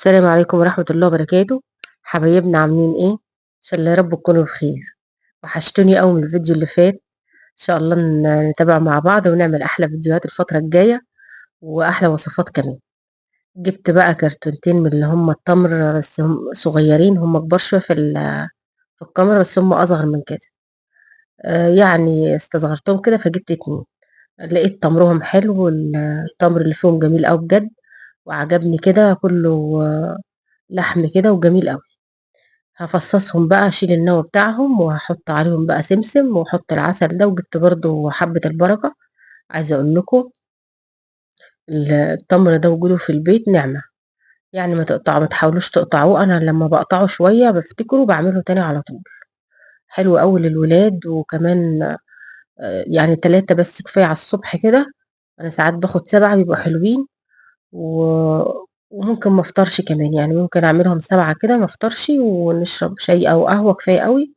السلام عليكم ورحمة الله وبركاته. حبايبنا عاملين ايه؟ ان شاء الله يا رب تكونوا بخير. وحشتوني قوي من الفيديو اللي فات. ان شاء الله نتابع مع بعض ونعمل احلى فيديوهات الفترة الجاية واحلى وصفات كمان. جبت بقى كرتونتين من اللي هم التمر، بس هم صغيرين، هم كبار شوية في الكاميرا، بس هم اصغر من كده. يعني استصغرتهم كده فجبت اتنين. لقيت تمرهم حلو، التمر اللي فيهم جميل قوي بجد، وعجبني كده كله. لحم كده وجميل قوي. هافصصهم بقى، اشيل النوى بتاعهم وهاحط عليهم بقى سمسم واحط العسل ده، وجبت برضو حبة البركة. عايزة اقول لكم التمر ده وجوده في البيت نعمة. يعني ما تحاولوش تقطعوه، انا لما بقطعه شوية بفتكره بعمله تاني على طول. حلو قوي للولاد، وكمان يعني 3 بس كفاية على الصبح كده. انا ساعات باخد 7 بيبقوا حلوين. و... وممكن ما افطرش كمان، يعني ممكن اعملهم 7 كده ما افطرش، ونشرب شاي او قهوة كفاية قوي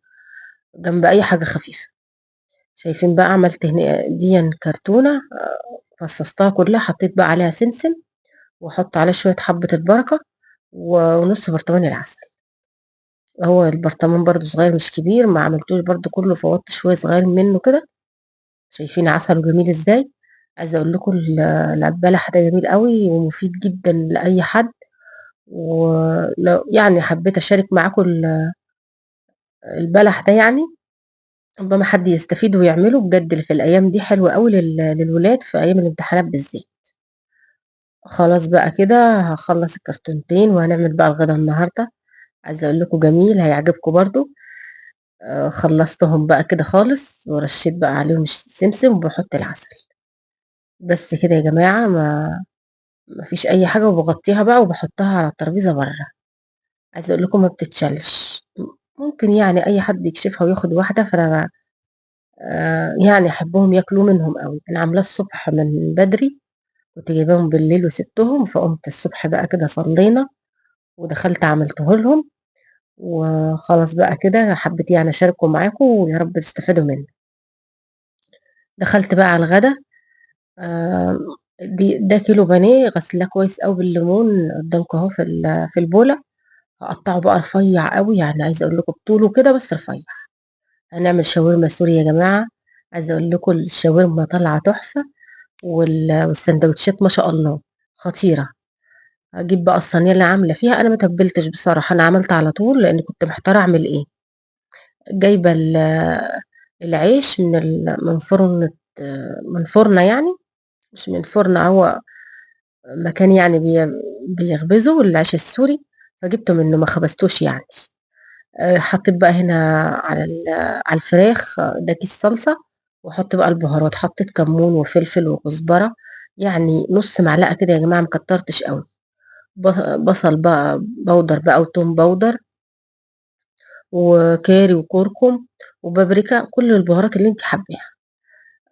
جنب اي حاجة خفيفة. شايفين بقى عملت هنا دي كرتونة، فصصتها كلها، حطيت بقى عليها سمسم، واحط عليها شوية حبة البركة، ونص برطمان العسل. هو البرطمان برضو صغير مش كبير، ما عملتوش برضو كله، فوضت شوية صغير منه كده. شايفين عسله جميل ازاي. عايزة اقول لكم البلح ده جميل قوي ومفيد جدا لأي حد. ولو يعني حبيت اشارك معاكم البلح ده، يعني ربما حد يستفيد ويعمله بجد، اللي في الايام دي حلو قوي للولاد في ايام الامتحانات بالذات. خلاص بقى كده هخلص الكرتونتين وهنعمل بقى الغدا النهارده. عايزه اقول لكم جميل هيعجبكم برضو. خلصتهم بقى كده خالص، ورشيت بقى عليهم السمسم وبحط العسل. بس كده يا جماعه، ما فيش اي حاجه، وبغطيها بقى وبحطها على الترابيزه بره. عايزه اقول لكم ما بتتشالش. ممكن يعني اي حد يكشفها وياخد واحده، فانا يعني احبهم ياكلوا منهم قوي. انا عاملاه الصبح من بدري، كنت جايباهم بالليل وسبتهم، فقمت الصبح بقى كده صلينا ودخلت عملته لهم. وخلاص بقى كده حبيت يعني اشاركه معاكم، ويا رب تستفادوا منه. دخلت بقى على الغدا. آه، ده كيلو بانيه غسلاه كويس قوي بالليمون قدامكم اهو في البوله. هقطعه بقى رفيع قوي، يعني عايزه اقول لكم بطوله كده بس رفيع. هنعمل شاورما سوري يا جماعه. عايزه اقول لكم الشاورما طالعه تحفه، والسندوتشات ما شاء الله خطيره. هجيب بقى الصينيه اللي عامله فيها، انا ما تبلتش بصراحه، انا عملت على طول لان كنت محتاره اعمل ايه. جايبه العيش من فرن، من فرنه يعني، مش من فرن، هو مكان يعني بيخبزوا العيش السوري، فجبته منه ما خبزتوش يعني. حطيت بقى هنا على الفراخ، ده كيس صلصه. واحط بقى البهارات، حطيت كمون وفلفل وكزبره، يعني نص معلقه كده يا جماعه، مكترتش قوي. بصل بقى بودر بقى وتوم بودر وكاري وكركم وبابريكا، كل البهارات اللي انت حباها.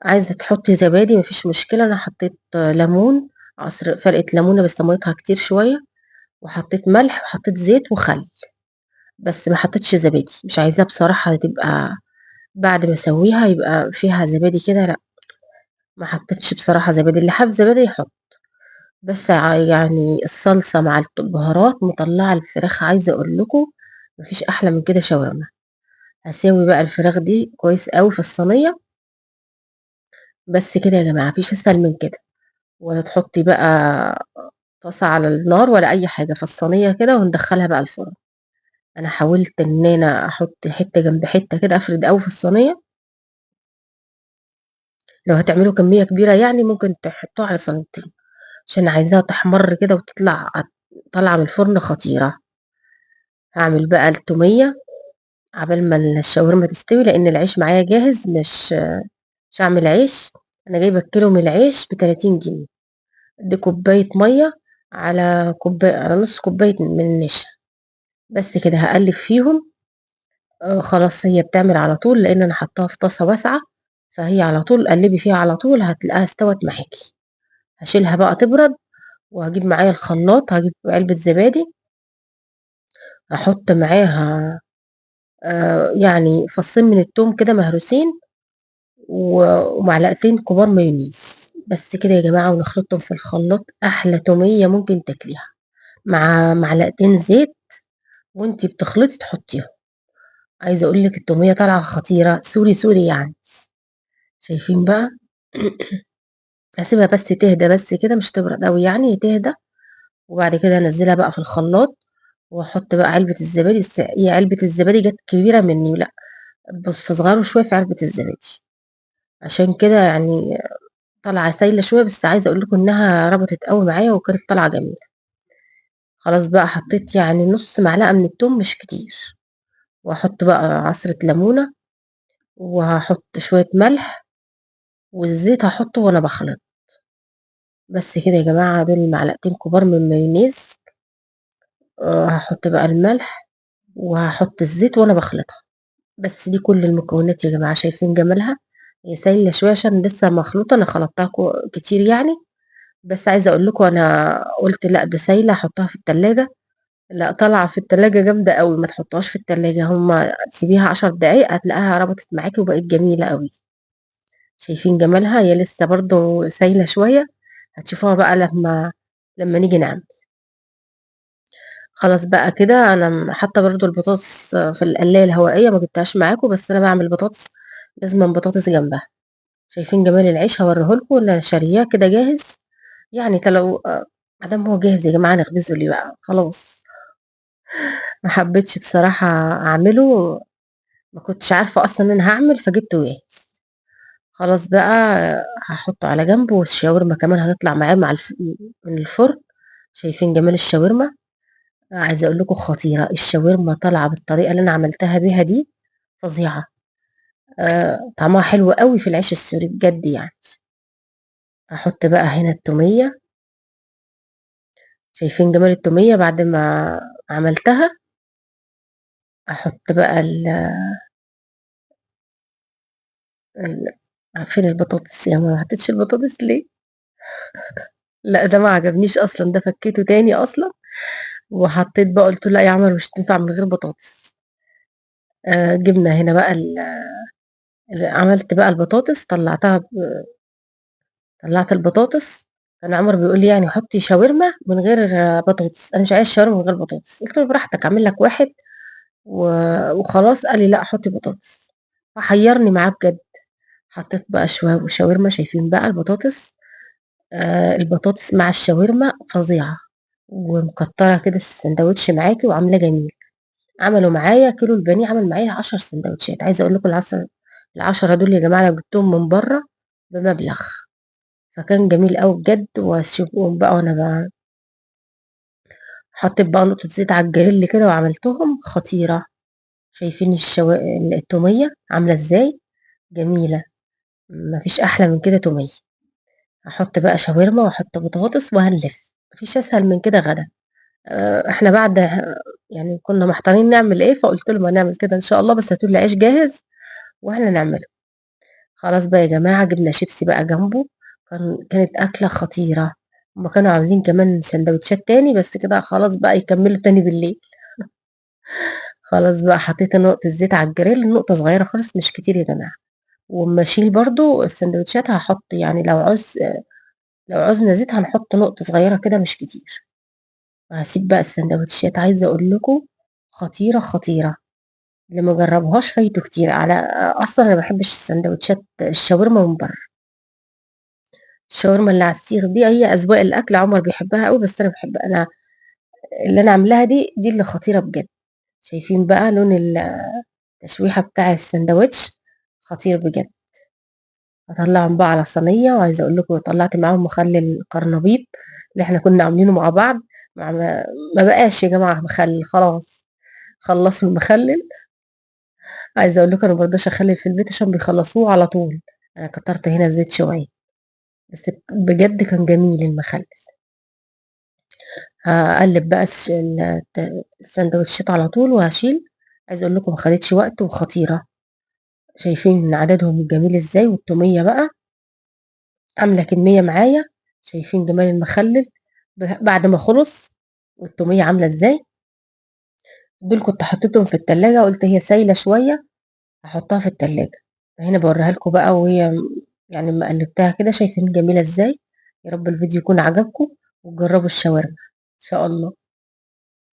عايزه تحطي زبادي مفيش مشكله، انا حطيت ليمون، عصر فرقه ليمونه بس ميتها كتير شويه. وحطيت ملح وحطيت زيت وخل، بس ما حطيتش زبادي، مش عايزاها بصراحه تبقى بعد ما اسويها يبقى فيها زبادي كده، لا. ما حطيتش بصراحه زبادي، اللي حاب زبادي يحط. بس يعني الصلصه مع البهارات مطلعه الفراخ، عايزه اقول لكم مفيش احلى من كده شاورما. هاساوي بقى الفراخ دي كويس قوي في الصينيه. بس كده يا جماعه مفيش اسهل من كده. ولا تحطي بقى طاسه على النار ولا اي حاجه، في الصينيه كده وندخلها بقى الفرن. انا حاولت ان انا احط حته جنب حته كده، افرد قوي في الصينيه. لو هتعملوا كميه كبيره يعني ممكن تحطوها على صينيتين، عشان عايزاها تحمر كده وتطلع طالعه من الفرن خطيره. هعمل بقى التوميه عبال ما الشاورما تستوي، لان العيش معايا جاهز، مش هعمل عيش. انا جايبه الكيلو من العيش ب30 جنيه. دي كوبايه ميه على كوبايه، على نص كوبايه من النشا. بس كده هقلب فيهم. خلاص هي بتعمل على طول، لان انا حطاها في طاسه واسعه، فهي على طول قلبي فيها على طول هتلاقيها استوت معاكي. هشيلها بقى تبرد، وهجيب معايا الخلاط، هجيب علبه زبادي، احط معاها يعني فصين من التوم كده مهروسين، ومعلقتين كبار مايونيز. بس كده يا جماعه، ونخلطهم في الخلاط، احلى توميه ممكن تاكليها. مع معلقتين زيت، وأنتِ بتخلطي تحطيهم. عايزة أقول لِك التومية طالعة خطيرة، سوري، سوري يعني. شايفين بقى؟ هاسيبها بس تهدى بس كده، مش تبرد أوي يعني، تهدى، وبعد كده أنزّلها بقى في الخلاط، وأحط بقى علبة الزبادي، بس هي علبة الزبادي جات كبيرة مني، لأ باستصغره شوية في علبة الزبادي، عشان كده يعني طالعة سايلة شوية، بس عايزة أقول لكم إنها ربطت أوي معايا وكانت طالعة جميلة. خلاص بقى حطيت يعني نُص معلقة من التوم مش كتير، وأحط بقى عصرة ليمونة، وهاحط شوية ملح، والزيت هاحطه وأنا باخلط. بس كده يا جماعة، دول معلقتين كبار من المايونيز. هاحط بقى الملح، وهاحط الزيت وأنا باخلطها. بس دي كل المكونات يا جماعة، شايفين جمالها؟ هي سايلة شوية عشان لسه مخلوطة، أنا خلطتها كتير يعني، بس عايزة أقول لكم أنا قُلت لأ ده سايلة أحطها في التلاجة، لأ طالعة في التلاجة جامدة أوي، ما تحطوهاش في التلاجة، سيبيها 10 دقايق هتلاقيها ربطت معاكِ وبقت جميلة أوي. شايفين جمالها؟ هي لسه برضه سايلة شوية، هتشوفوها بقى لمّا نيجي نعمل. خلاص بقى كده أنا حاطة برضه البطاطس في القلاية الهوائية، ما جبتهاش معاكم، بس أنا باعمل بطاطس لازمًا بطاطس جنبها. شايفين جمال العيش؟ هاوريه لكم، أنا شارياه كده جاهز، يعني لو ما دام هو جاهز يا جماعة نخبزه ليه بقى، خلاص. ما حبيتش بصراحة أعمله، ما كنتش عارفة أصلًا إن أنا هاعمل، فجبته جاهز. خلاص بقى هاحطه على جنب، والشاورما كمان هتطلع معاه من الفرن. شايفين جمال الشاورما؟ عايزة أقول لكم خطيرة، الشاورما طالعة بالطريقة اللي أنا عملتها بيها دي فظيعة. طعمها حلو أوي في العيش السوري بجد يعني. هاحط بقى هنا التومية، شايفين جمال التومية بعد ما عملتها. أحط بقى فين البطاطس؟ يا ما حطيتش البطاطس ليه؟ لأ ده ما عجبنيش أصلًا، ده فكيته تاني أصلًا، وحطيت بقى قُلت له: "لأ يا عمر مش هتنفع من غير بطاطس." جبنا هنا بقى عملت بقى البطاطس، طلّعت البطاطس. كان عمر بيقول لي: "يعني حطّي شاورما من غير بطاطس." أنا مش عايزة شاورما من غير بطاطس، قُلت له: "براحتك أعمل لك واحد و وخلاص." قال لي: "لأ حطّي بطاطس." فحيّرني معاه بجد. حطيت بقى شاورما، شايفين بقى البطاطس، البطاطس مع الشاورما فظيعة، ومكتّرة كده الساندوتش معاكِ وعاملاه جميل. عملوا معايا كيلو البانيه عمل معايا 10 ساندوتشات، عايزة أقول لكم ال10 دول يا جماعة لو جبتهم من برّه بمبلغ، فكان جميل أوي بجد. واسيبهم بقى وأنا حطيت بقى نقطة زيت على الجريل كده وعملتهم خطيرة. شايفين التومية عاملة إزاي؟ جميلة، ما فيش أحلى من كده تومية. هاحط بقى شاورما وأحط بطاطس وهنلِف، ما فيش أسهل من كده غدا. إحنا بعد يعني كنا محتارين نعمل إيه، فقُلت لهم هنعمل كده إن شاء الله، بس هاتوا لي عيش جاهز وإحنا نعمله. خلاص بقى يا جماعة جبنا شيبسي بقى جنبه، كانت أكلة خطيرة. هُم كانوا عاوزين كمان ساندوتشات تاني، بس كده خلاص بقى يكمّلوا تاني بالليل. خلاص بقى حطيت نقطة زيت على الجريل، نقطة صغيرة خالص مش كتير يا جماعة، وأمّا أشيل برضه الساندوتشات هاحط يعني لو عوزنا زيت هنحط نقطة صغيرة كده مش كتير. وهاسيب بقى الساندوتشات، عايزة أقول لكم خطيرة، خطيرة. اللي ما جرّبوهاش فايته كتير، أصلًا أنا ما باحبش الساندوتشات الشاورما من برّه. الشاورما اللي على السيخ دي هي أذواق الأكل، عمر بيحبها أوي بس أنا باحبها أنا. اللي أنا عاملاها دي اللي خطيرة بجد. شايفين بقى لون التشويحة بتاع الساندوتش خطير بجد. هاطلّعهم بقى على صينية، وعايزة أقول لكم طلّعت معاهم مخلل قرنبيط اللي إحنا كنا عاملينه مع بعض، ما بقاش يا جماعة مخلل خلاص، خلّصوا المخلل. عايزة أقول لكم أنا ما بارضاش أخلّل في البيت عشان بيخلّصوه على طول، أنا كترت هنا الزيت شوية، بس بجد كان جميل المخلل. هاقلّب بقى الساندوتشات على طول وهاشيل. عايزة أقول لكم ما خدتش وقت وخطيرة. شايفين عددهم جميل إزاي، والتومية بقى عاملة كمية معايا. شايفين جمال المخلل بعد ما خلص، والتومية عاملة إزاي. دول كنت حطيتهم في التلاجة، قُلت هي سايلة شوية هاحطها في التلاجة. فهنا باوريها لكم بقى وهي يعني أمّا قلّبتها كده، شايفين جميلة إزاي. يا رب الفيديو يكون عجبكم، وتجربوا الشاورما إن شاء الله.